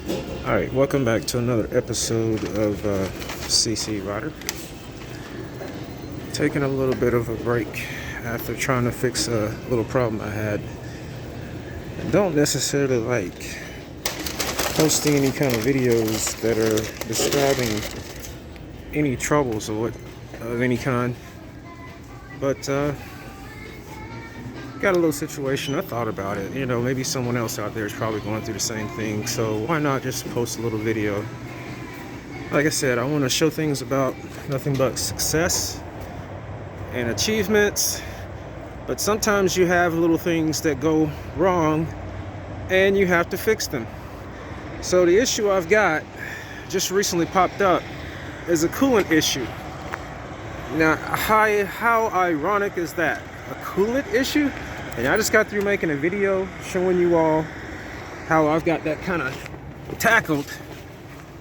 Alright, welcome back to another episode of CC Rider. Taking a little bit of a break after trying to fix a little problem I had. I don't necessarily like posting any kind of videos that are describing any troubles of any kind. But got a little situation. I thought about it. You know, maybe someone else out there is probably going through the same thing. So why not just post a little video? Like I said, I want to show things about nothing but success and achievements. But sometimes you have little things that go wrong and you have to fix them. So the issue I've got just recently popped up is a coolant issue. Now, how ironic is that? A coolant issue? And I just got through making a video showing you all how I've got that kind of tackled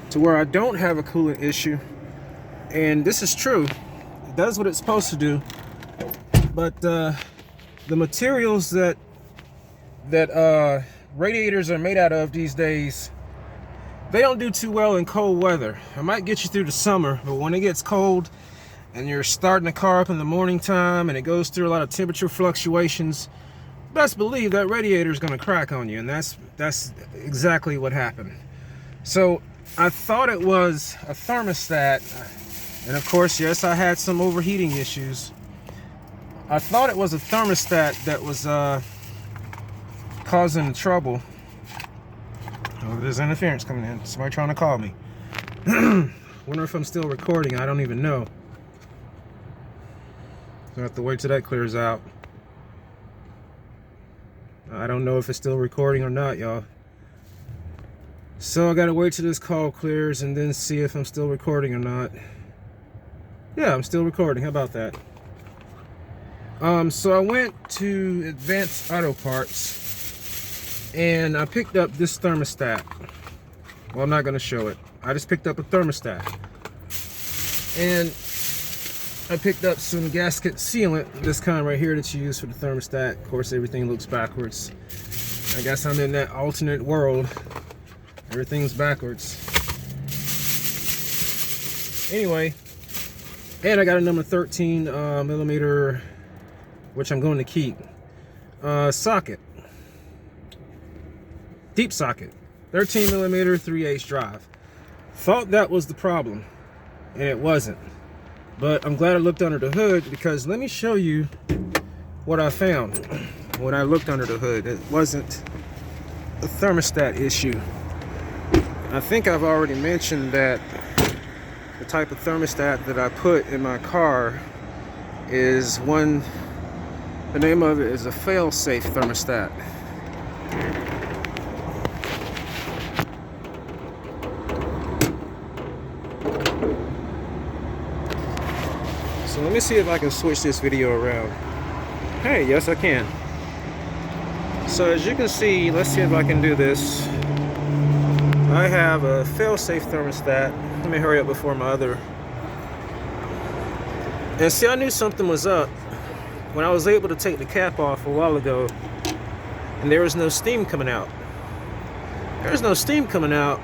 to where I don't have a coolant issue. And this is true. It does what it's supposed to do. But the materials that radiators are made out of these days, they don't do too well in cold weather. It might get you through the summer, but when it gets cold and you're starting the car up in the morning time and it goes through a lot of temperature fluctuations, best believe that radiator is going to crack on you. And that's exactly what happened. So I thought it was a thermostat, and of course, yes, I had some overheating issues. I thought it was a thermostat that was causing trouble. Oh, there's interference coming in. Somebody trying to call me. Wonder if I'm still recording. I don't even know. So I have to wait till that clears out. I don't know if it's still recording or not, y'all. So I gotta wait till this call clears and then see if I'm still recording or not. Yeah, I'm still recording. How about that? So I went to Advanced Auto Parts and I picked up this thermostat. Well, I'm not gonna show it. I just picked up a thermostat. And I picked up some gasket sealant, this kind right here that you use for the thermostat. Of course, everything looks backwards. I guess I'm in that alternate world. Everything's backwards. Anyway, and I got a number 13 millimeter, which I'm going to keep, socket. Deep socket. 13 millimeter 3/8 drive. Thought that was the problem, and it wasn't. But I'm glad I looked under the hood, because let me show you what I found when I looked under the hood. It wasn't a thermostat issue. I think I've already mentioned that the type of thermostat that I put in my car is one, the name of it is a fail-safe thermostat. So let me see if I can switch this video around. Hey, yes I can. So as you can see, let's see if I can do this. I have a fail-safe thermostat. Let me hurry up before my other. And see, I knew something was up when I was able to take the cap off a while ago and there was no steam coming out. There's no steam coming out.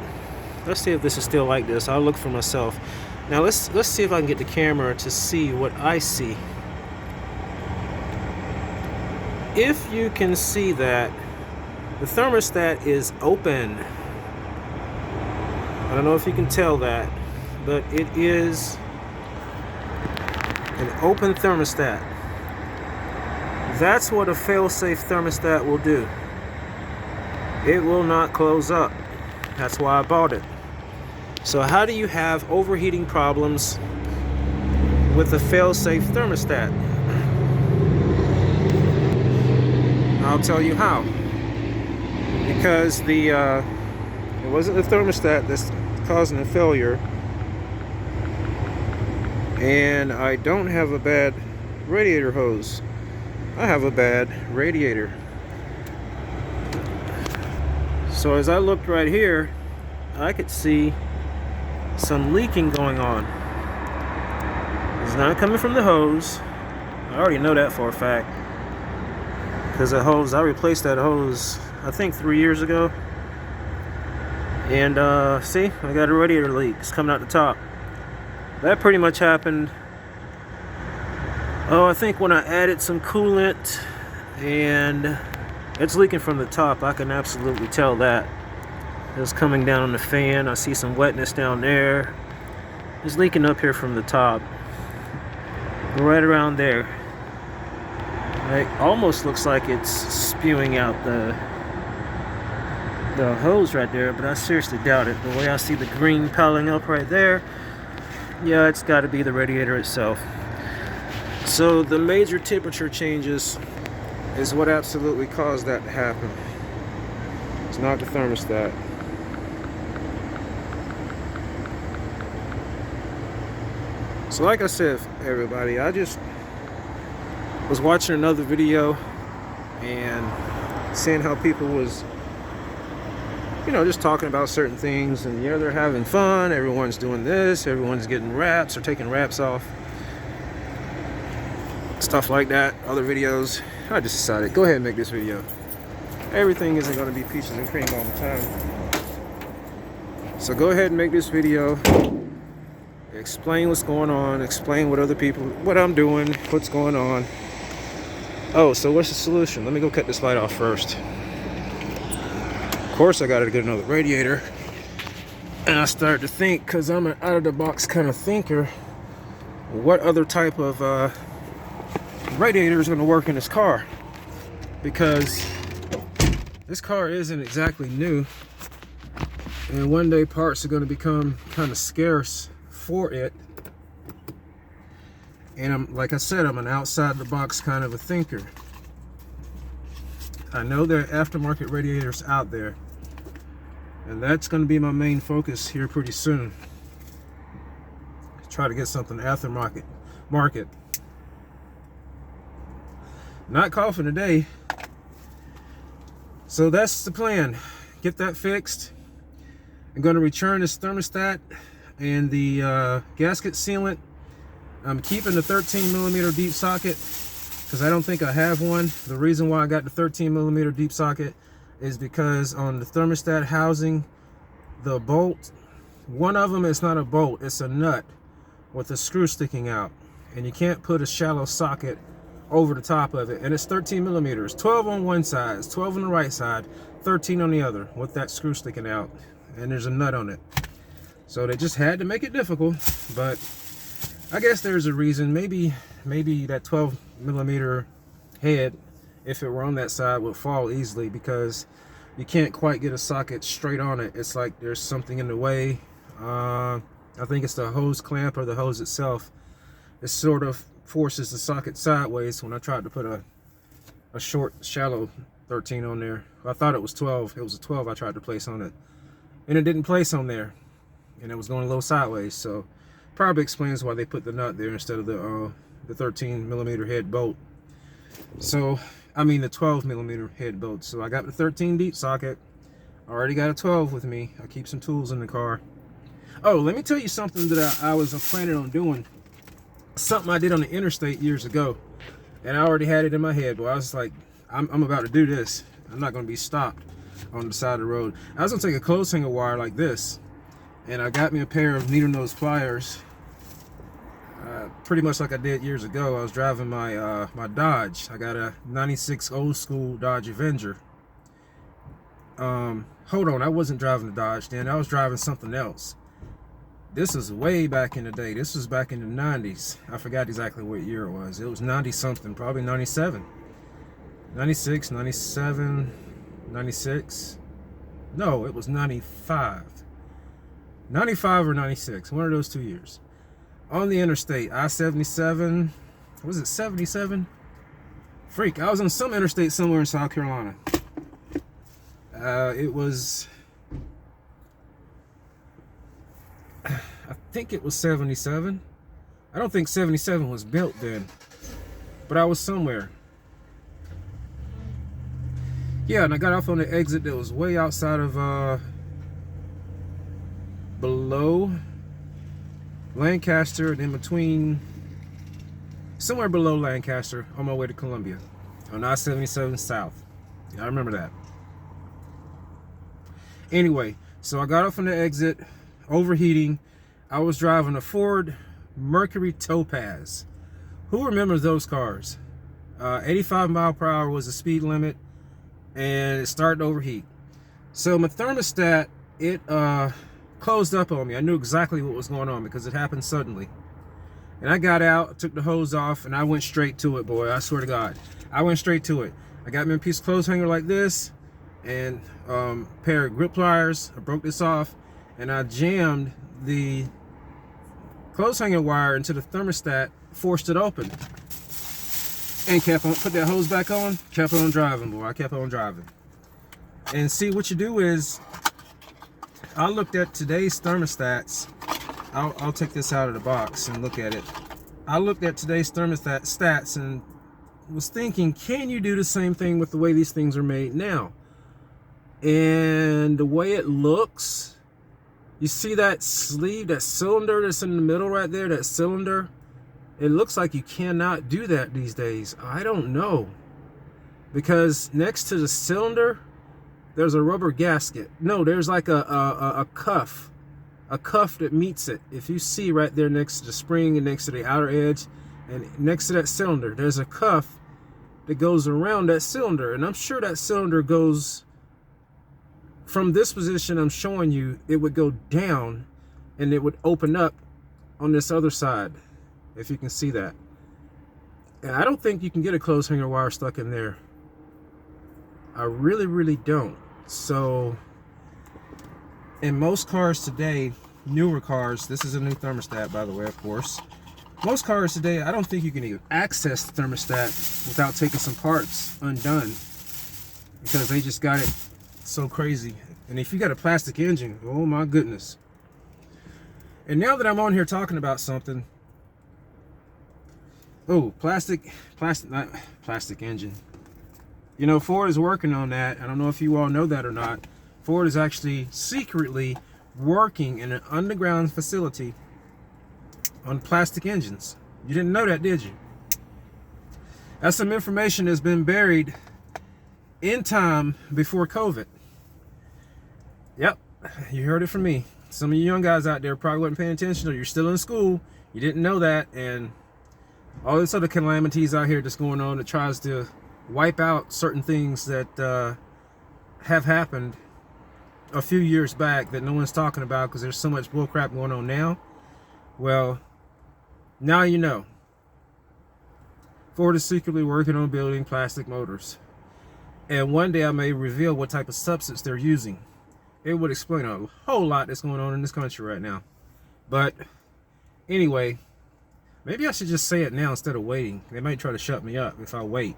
Let's see if this is still like this. I'll look for myself. Now let's see if I can get the camera to see what I see. If you can see that, the thermostat is open. I don't know if you can tell that, but it is an open thermostat. That's what a fail-safe thermostat will do. It will not close up. That's why I bought it. So how do you have overheating problems with a fail-safe thermostat? I'll tell you how. Because it wasn't the thermostat that's causing the failure, and I don't have a bad radiator hose. I have a bad radiator. So as I looked right here, I could see some leaking going on. It's not coming from the hose. I already know that for a fact, because the hose, I replaced that hose I think 3 years ago, And see, I got a radiator leak. It's coming out the top. That pretty much happened. Oh, I think when I added some coolant, and it's leaking from the top. I can absolutely tell that. It's coming down on the fan. I see some wetness down there. It's leaking up here from the top. Right around there. It almost looks like it's spewing out the hose right there, but I seriously doubt it. The way I see the green piling up right there, yeah, it's got to be the radiator itself. So the major temperature changes is what absolutely caused that to happen. It's not the thermostat. So like I said, everybody, I just was watching another video and seeing how people was, you know, just talking about certain things, and yeah, they're having fun, everyone's doing this, everyone's getting wraps or taking wraps off, stuff like that, other videos. I just decided, go ahead and make this video. Everything isn't going to be peaches and cream all the time. So go ahead and make this video. Explain what's going on, explain what other people, what I'm doing, what's going on. Oh, so what's the solution? Let me go cut this light off first. Of course, I got to get another radiator. And I started to think, because I'm an out-of-the-box kind of thinker, what other type of radiator is going to work in this car? Because this car isn't exactly new, and one day parts are going to become kind of scarce for it. And I'm, like I said, I'm an outside-the-box kind of a thinker. I know there are aftermarket radiators out there, and that's going to be my main focus here pretty soon. Try to get something aftermarket market. Not coughing today. So that's the plan. Get that fixed. I'm going to return this thermostat and the gasket sealant. I'm keeping the 13mm deep socket because I don't think I have one. The reason why I got the 13mm deep socket is because on the thermostat housing, the bolt, one of them is not a bolt, it's a nut with a screw sticking out, and you can't put a shallow socket over the top of it. And it's 13mm, 12 on one side, 12 on the right side, 13 on the other, with that screw sticking out, and there's a nut on it. So they just had to make it difficult, but I guess there's a reason. Maybe that 12mm head, if it were on that side, would fall easily because you can't quite get a socket straight on it. It's like there's something in the way. I think it's the hose clamp or the hose itself. It sort of forces the socket sideways. When I tried to put a short, shallow 13 on there, I thought it was 12. It was a 12 I tried to place on it, and it didn't place on there, and it was going a little sideways. So probably explains why they put the nut there instead of the 13mm head bolt. So I mean the 12mm head bolt. So I got the 13 deep socket. I already got a 12 with me. I keep some tools in the car. Oh, let me tell you something that I was planning on doing. Something I did on the interstate years ago, and I already had it in my head. But I was like, I'm about to do this. I'm not going to be stopped on the side of the road. I was going to take a clothes hanger wire like this, and I got me a pair of needle nose pliers. Pretty much like I did years ago. I was driving my my Dodge. I got a 96 old school Dodge Avenger. Hold on, I wasn't driving the Dodge then. I was driving something else. This is way back in the day. This was back in the 90s. I forgot exactly what year it was. It was 90 something, probably 97. 96, 97, 96. No, it was 95. 95 or 96, one of those 2 years. On the interstate, I-77, was it 77? Freak, I was on some interstate somewhere in South Carolina. It was, I think it was 77. I don't think 77 was built then, but I was somewhere. Yeah, and I got off on the exit that was way outside of, below Lancaster, and in between, somewhere below Lancaster, on my way to Columbia, on I-77 South. Yeah, I remember that. Anyway, So I got off on the exit, overheating. I was driving a Ford Mercury Topaz. Who remembers those cars? 85 mile per hour was the speed limit, and it started to overheat. So my thermostat, it closed up on me. I knew exactly what was going on because it happened suddenly. And I got out, took the hose off, and I went straight to it, boy. I swear to God. I went straight to it. I got me a piece of clothes hanger like this and a pair of grip pliers. I broke this off, and I jammed the clothes hanger wire into the thermostat, forced it open, and kept on, put that hose back on, kept on driving, boy. I kept on driving. And see, what you do is, I looked at today's thermostats. I'll take this out of the box and look at it. I looked at today's thermostat stats and was thinking, can you do the same thing with the way these things are made now? And the way it looks, you see that sleeve, that cylinder that's in the middle right there, that cylinder? It looks like you cannot do that these days. I don't know. Because next to the cylinder, there's a rubber gasket. No, there's like a cuff. A cuff that meets it. If you see right there next to the spring and next to the outer edge and next to that cylinder, there's a cuff that goes around that cylinder. And I'm sure that cylinder goes from this position I'm showing you, it would go down and it would open up on this other side, if you can see that. And I don't think you can get a clothes hanger wire stuck in there. I really, really don't. So in most cars today, newer cars, this is a new thermostat, by the way, of course. Most cars today, I don't think you can even access the thermostat without taking some parts undone, because they just got it so crazy. And if you got a plastic engine, oh my goodness. And now that I'm on here talking about something, oh, not plastic engine. You know, Ford is working on that. I don't know if you all know that or not. Ford is actually secretly working in an underground facility on plastic engines. You didn't know that, did you? That's some information that's been buried in time before COVID. Yep, you heard it from me. Some of you young guys out there probably wasn't paying attention, or you're still in school. You didn't know that, and all this other calamities out here that's going on that tries to wipe out certain things that have happened a few years back that no one's talking about because there's so much bullcrap going on now. Well, now you know. Ford is secretly working on building plastic motors. And one day I may reveal what type of substance they're using. It would explain a whole lot that's going on in this country right now. But anyway, maybe I should just say it now instead of waiting. They might try to shut me up if I wait.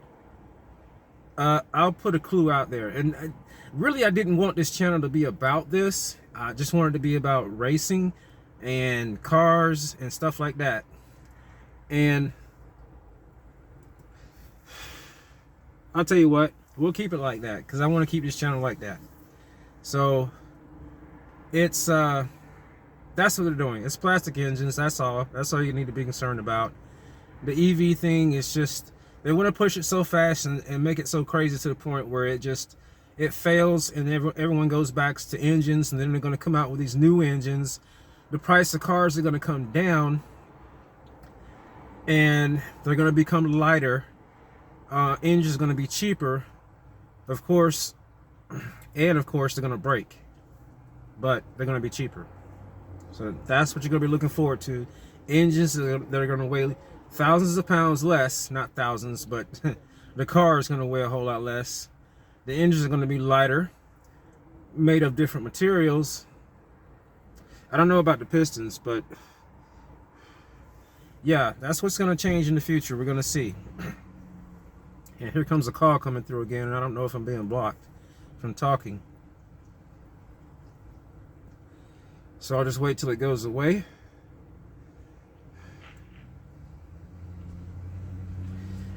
I'll put a clue out there. And really, I didn't want this channel to be about this. I just wanted to be about racing and cars and stuff like that. And I'll tell you what, we'll keep it like that because I want to keep this channel like that. So it's that's what they're doing. It's plastic engines. That's all you need to be concerned about. The EV thing is just, they want to push it so fast and make it so crazy to the point where it fails and everyone goes back to engines, and then they're going to come out with these new engines. The price of cars are going to come down and they're going to become lighter. Engines are going to be cheaper, of course, and of course they're going to break, but they're going to be cheaper. So that's what you're going to be looking forward to. Engines that are going to weigh thousands of pounds less, not thousands, but the car is going to weigh a whole lot less. The engines are going to be lighter, made of different materials. I don't know about the pistons, but yeah, that's what's going to change in the future. We're going to see. And here comes a call coming through again, and I don't know if I'm being blocked from talking. So I'll just wait till it goes away.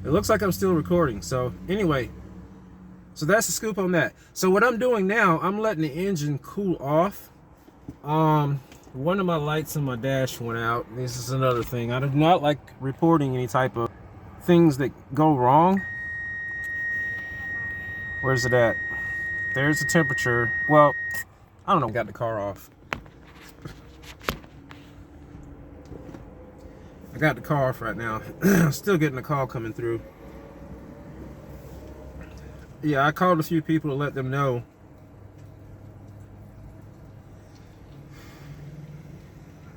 It looks like I'm still recording. So anyway, so that's the scoop on that. So what I'm doing now, I'm letting the engine cool off. One of my lights in my dash went out. This is another thing. I do not like reporting any type of things that go wrong. Where's it at? There's the temperature. Well, I don't know, got the car off. I got the car off right now. Still getting a call coming through. Yeah, I called a few people to let them know.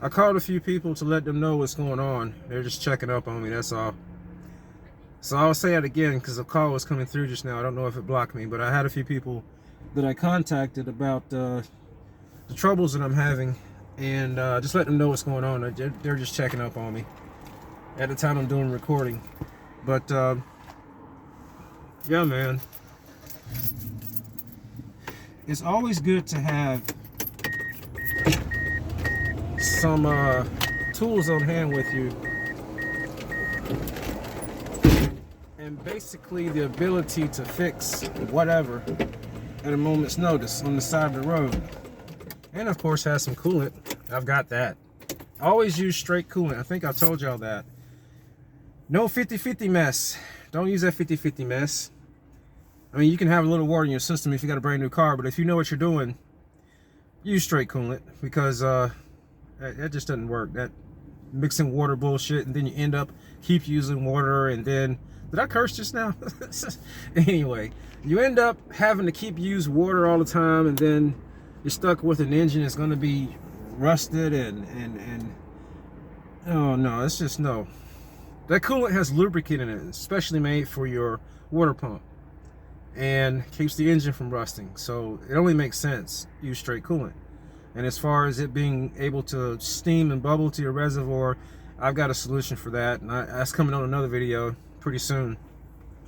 I called a few people to let them know what's going on. They're just checking up on me, that's all. So I'll say it again because the call was coming through just now. I don't know if it blocked me, but I had a few people that I contacted about the troubles that I'm having, and just let them know what's going on. They're just checking up on me at the time I'm doing recording. But yeah, man, it's always good to have some tools on hand with you, and basically the ability to fix whatever at a moment's notice on the side of the road. And of course has some coolant. I've got that. Always use straight coolant. I think I told y'all that. No 50-50 mess. Don't use that 50-50 mess. I mean, you can have a little water in your system if you got a brand new car, but if you know what you're doing, use straight coolant, because that just doesn't work. That mixing water bullshit, and then you end up keep using water, and then, did I curse just now? Anyway, you end up having to keep use water all the time, and then you're stuck with an engine that's going to be rusted and oh no, it's just no. That coolant has lubricant in it, especially made for your water pump, and keeps the engine from rusting. So it only makes sense use straight coolant. And as far as it being able to steam and bubble to your reservoir, I've got a solution for that, and that's coming on another video pretty soon.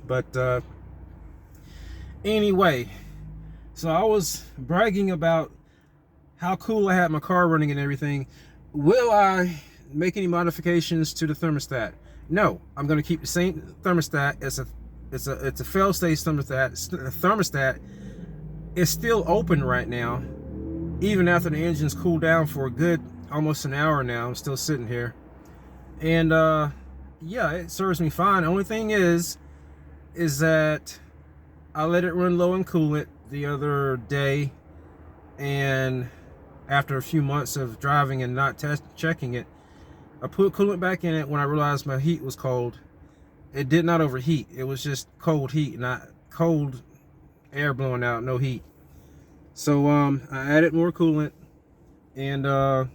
But anyway, so I was bragging about how cool I had my car running and everything. Will I make any modifications to the thermostat? No, I'm going to keep the same thermostat. It's a fail-safe thermostat. The thermostat is still open right now, even after the engine's cooled down for a good almost an hour now. I'm still sitting here, and yeah, it serves me fine. The only thing is that I let it run low on coolant the other day, and after a few months of driving and not checking it, I put coolant back in it when I realized my heat was cold. It did not overheat. It was just cold heat, not cold air blowing out, no heat. So I added more coolant, and I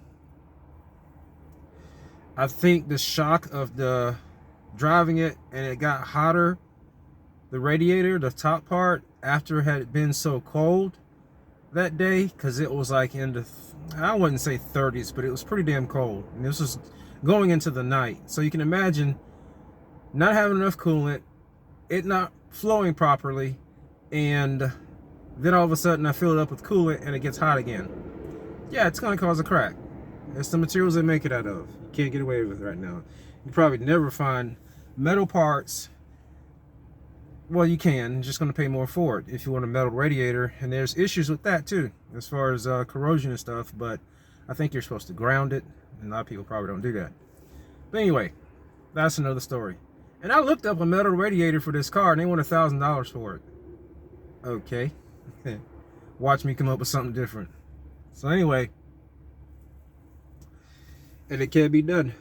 think the shock of the driving it, and it got hotter, the radiator, the top part, after it had been so cold that day, because it was like in the, I wouldn't say 30s, but it was pretty damn cold, and this was going into the night. So you can imagine not having enough coolant, it not flowing properly, and then all of a sudden I fill it up with coolant and it gets hot again. Yeah, it's going to cause a crack. It's the materials they make it out of. You can't get away with it right now. You probably never find metal parts. Well, you can. You're just going to pay more for it if you want a metal radiator. And there's issues with that too, as far as corrosion and stuff. But I think you're supposed to ground it, and a lot of people probably don't do that. But anyway, that's another story. And I looked up a metal radiator for this car, and they want $1,000 for it. Okay. Watch me come up with something different. So anyway, and it can be done.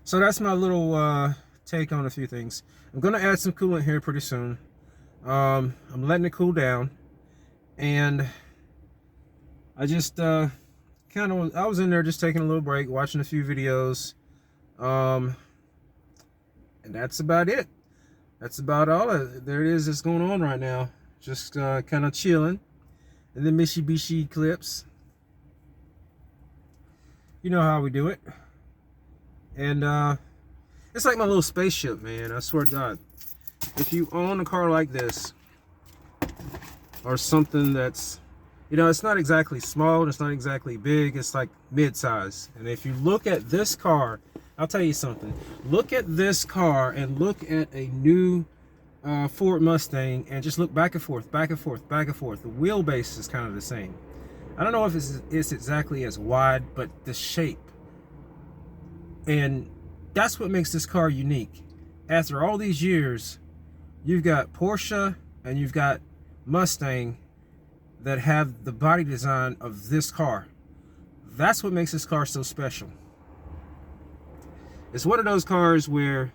So that's my little take on a few things. I'm gonna add some coolant here pretty soon. I'm letting it cool down, and I just I was in there just taking a little break, watching a few videos, and that's about it. That's about all there is that's going on right now. Just kind of chilling in the Mitsubishi Eclipse. You know how we do it. And it's like my little spaceship, man. I swear to God. If you own a car like this, or something that's, you know, it's not exactly small, it's not exactly big, it's like mid-size. And if you look at this car, I'll tell you something. Look at this car and look at a new Ford Mustang, and just look back and forth, back and forth, back and forth. The wheelbase is kind of the same. I don't know if it's exactly as wide, but the shape. And that's what makes this car unique. After all these years, you've got Porsche and you've got Mustang, that have the body design of this car. That's what makes this car so special. It's one of those cars where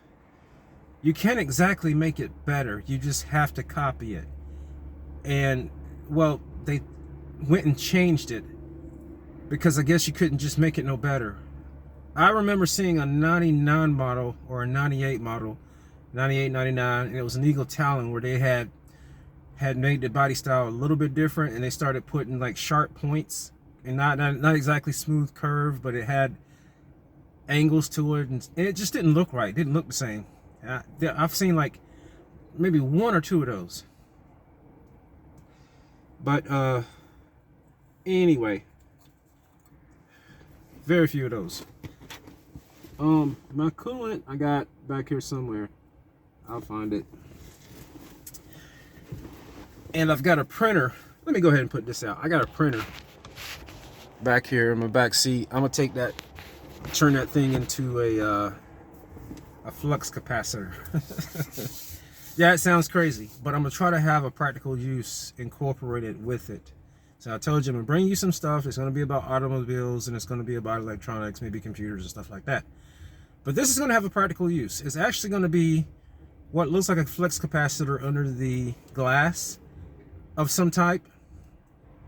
you can't exactly make it better. You just have to copy it. And, well, they went and changed it because I guess you couldn't just make it no better. I remember seeing a 99 model or a 98 model, 98, 99, and it was an Eagle Talon where they had made the body style a little bit different, and they started putting like sharp points and not exactly smooth curve, but it had angles to it, and it just didn't look right. It didn't look the same. I've seen like maybe one or two of those. But anyway, very few of those. My coolant I got back here somewhere. I'll find it. And I've got a printer. Let me go ahead and put this out. I got a printer back here in my back seat. I'm gonna take that, turn that thing into a flux capacitor. Yeah, it sounds crazy, but I'm gonna try to have a practical use incorporated with it. So I told you I'm gonna bring you some stuff. It's gonna be about automobiles, and it's gonna be about electronics, maybe computers and stuff like that. But this is gonna have a practical use. It's actually gonna be what looks like a flux capacitor under the glass of some type.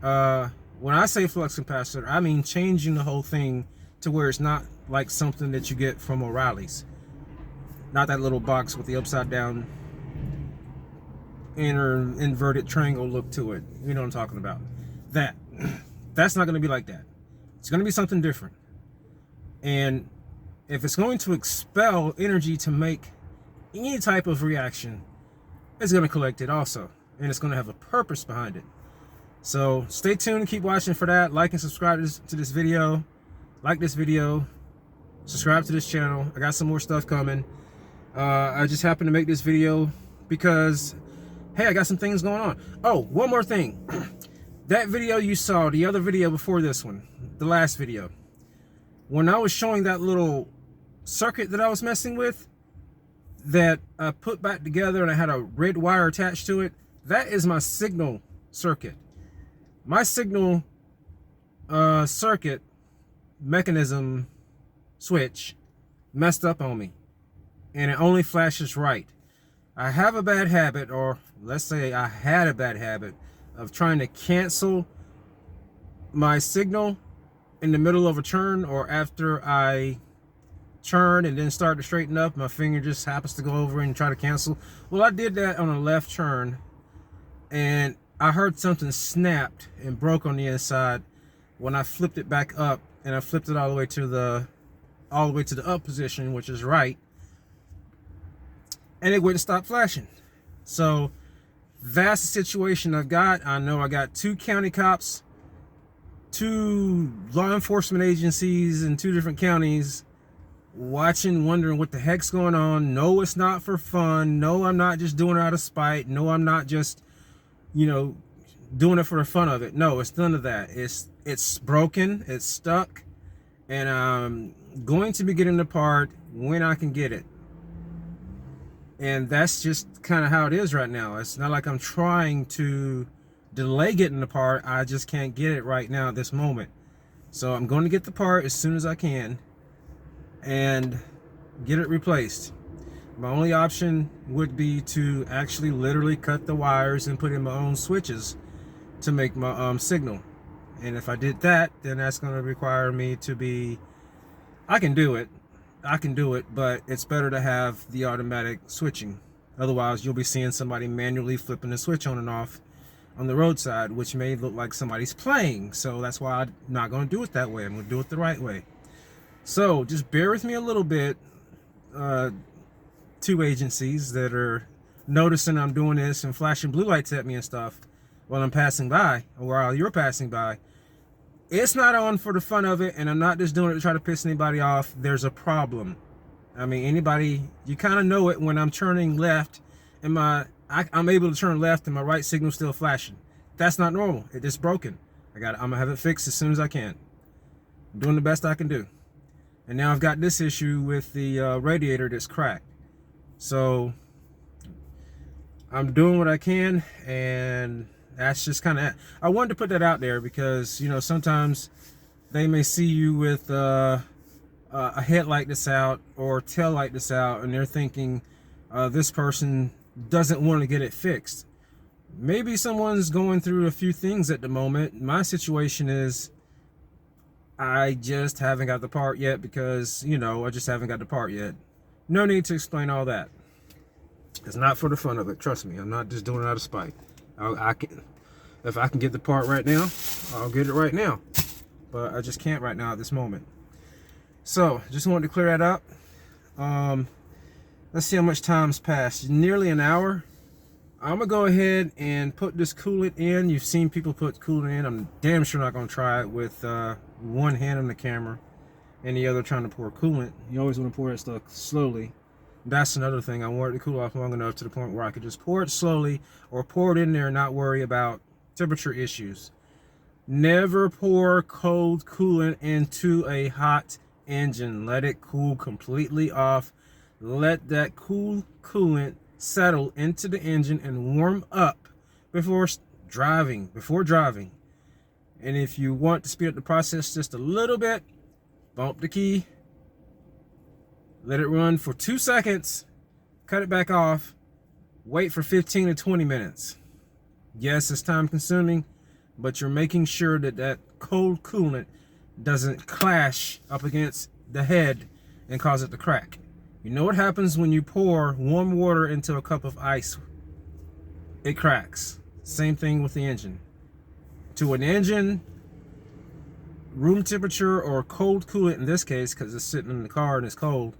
When I say flux capacitor, I mean changing the whole thing to where it's not like something that you get from O'Reilly's. Not that little box with the upside down inverted triangle look to it. You know what I'm talking about. That's not going to be like that. It's going to be something different. And if it's going to expel energy to make any type of reaction, it's going to collect it also. And it's going to have a purpose behind it. So stay tuned, keep watching for that. Like and subscribe to this video. Like this video. Subscribe to this channel. I got some more stuff coming. I just happened to make this video because, hey, I got some things going on. Oh, one more thing. That video you saw, the other video before this one, the last video, when I was showing that little circuit that I was messing with, that I put back together and I had a red wire attached to it, that is my signal circuit. My signal circuit mechanism switch messed up on me, and it only flashes right. I have a bad habit, or let's say I had a bad habit, of trying to cancel my signal in the middle of a turn, or after I turn and then start to straighten up, my finger just happens to go over and try to cancel. Well, I did that on a left turn, and I heard something snapped and broke on the inside when I flipped it back up, and I flipped it all the way to the up position, which is right, and it wouldn't stop flashing. So that's the situation I've got. I know I got 2 county cops, 2 law enforcement agencies in 2 different counties watching, wondering what the heck's going on. No, it's not for fun. No, I'm not just doing it out of spite. No, I'm not just, you know, doing it for the fun of it. No, it's none of that. It's broken, it's stuck, and I'm going to be getting the part when I can get it. And that's just kind of how it is right now. It's not like I'm trying to delay getting the part. I just can't get it right now at this moment. So I'm going to get the part as soon as I can and get it replaced. My only option would be to actually literally cut the wires and put in my own switches to make my signal. And if I did that, then that's going to require me to be, I can do it, but it's better to have the automatic switching. Otherwise, you'll be seeing somebody manually flipping the switch on and off on the roadside, which may look like somebody's playing. So that's why I'm not going to do it that way. I'm going to do it the right way. So just bear with me a little bit. 2 agencies that are noticing I'm doing this and flashing blue lights at me and stuff while I'm passing by, or while you're passing by. It's not on for the fun of it, and I'm not just doing it to try to piss anybody off. There's a problem. I mean, anybody, you kind of know it when I'm turning left and I'm able to turn left and my right signal's still flashing. That's not normal. It's just broken. I'm gonna have it fixed as soon as I can. I'm doing the best I can do. And now I've got this issue with the radiator that's cracked. So I'm doing what I can, and That's just kind of, I wanted to put that out there because, you know, sometimes they may see you with a headlight that's out or tail light that's out, and they're thinking this person doesn't want to get it fixed. Maybe someone's going through a few things at the moment. My situation is I just haven't got the part yet because, you know, I just haven't got the part yet. No need to explain all that. It's not for the fun of it. Trust me, I'm not just doing it out of spite. If I can get the part right now, I'll get it right now. But I just can't right now at this moment. So, just wanted to clear that up. Let's see how much time's passed. Nearly an hour. I'm gonna go ahead and put this coolant in. You've seen people put coolant in. I'm damn sure not gonna try it with one hand on the camera and the other trying to pour coolant. You always want to pour that stuff slowly. That's another thing. I want it to cool off long enough to the point where I could just pour it slowly or pour it in there and not worry about temperature issues. Never pour cold coolant into a hot engine. Let it cool completely off. Let that cool coolant settle into the engine and warm up before driving. And if you want to speed up the process just a little bit, bump the key, let it run for 2 seconds, cut it back off, wait for 15 to 20 minutes. Yes, it's time consuming, but you're making sure that that cold coolant doesn't clash up against the head and cause it to crack. You know what happens when you pour warm water into a cup of ice? It cracks. Same thing with the engine. To an engine, room temperature or cold coolant in this case, because it's sitting in the car and it's cold,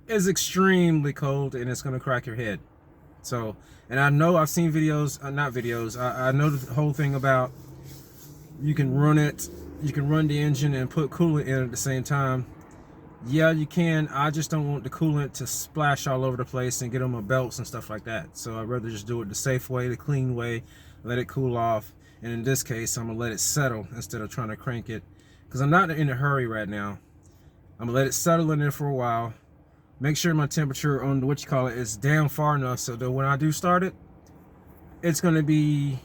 is extremely cold and it's going to crack your head. So, and I know I've seen videos, not videos, I know the whole thing about you can run the engine and put coolant in at the same time. Yeah, you can. I just don't want the coolant to splash all over the place and get on my belts and stuff like that. So I'd rather just do it the safe way, the clean way, let it cool off. And in this case, I'm gonna let it settle instead of trying to crank it, because I'm not in a hurry right now. I'm gonna let it settle in there for a while. Make sure my temperature on the, is down far enough so that when I do start it, it's gonna be,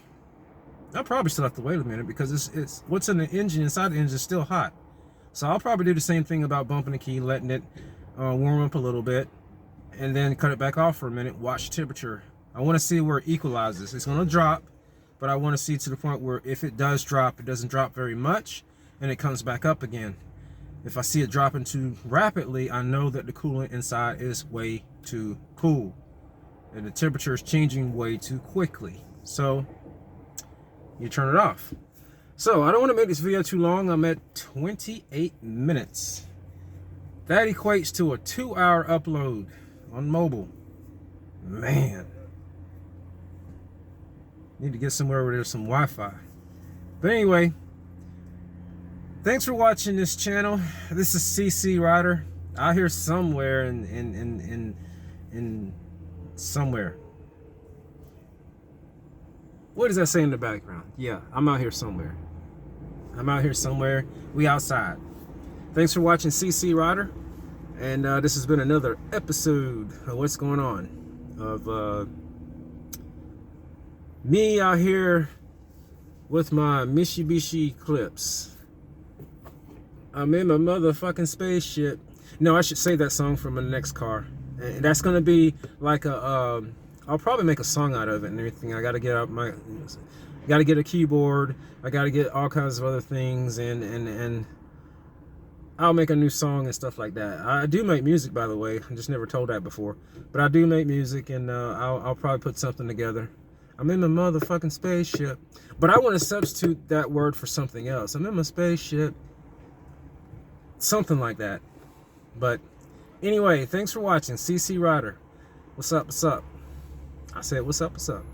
I'll probably still have to wait a minute because it's what's in the engine, inside the engine is still hot. So I'll probably do the same thing about bumping the key, letting it warm up a little bit, and then cut it back off for a minute, watch the temperature. I want to see where it equalizes. It's going to drop, but I want to see to the point where if it does drop, it doesn't drop very much, and it comes back up again. If I see it dropping too rapidly, I know that the coolant inside is way too cool, and the temperature is changing way too quickly. So you turn it off. So, I don't want to make this video too long. I'm at 28 minutes. That equates to a 2-hour upload on mobile. Man. Need to get somewhere where there's some Wi-Fi. But anyway, thanks for watching this channel. This is CC Rider. Out here somewhere in somewhere. What does that say in the background? Yeah, I'm out here somewhere. We outside. Thanks for watching CC Rider. And this has been another episode of What's Going On. Of me out here with my Mitsubishi Eclipse. I'm in my motherfucking spaceship. No, I should save that song for my next car. And that's going to be like a... I'll probably make a song out of it and everything. I gotta get out my, gotta get a keyboard. I gotta get all kinds of other things, and I'll make a new song and stuff like that. I do make music, by the way. I just never told that before, but I do make music, and I'll probably put something together. I'm in my motherfucking spaceship, but I want to substitute that word for something else. I'm in my spaceship, something like that. But anyway, thanks for watching CC Rider. What's up? What's up? I said, what's up, what's up?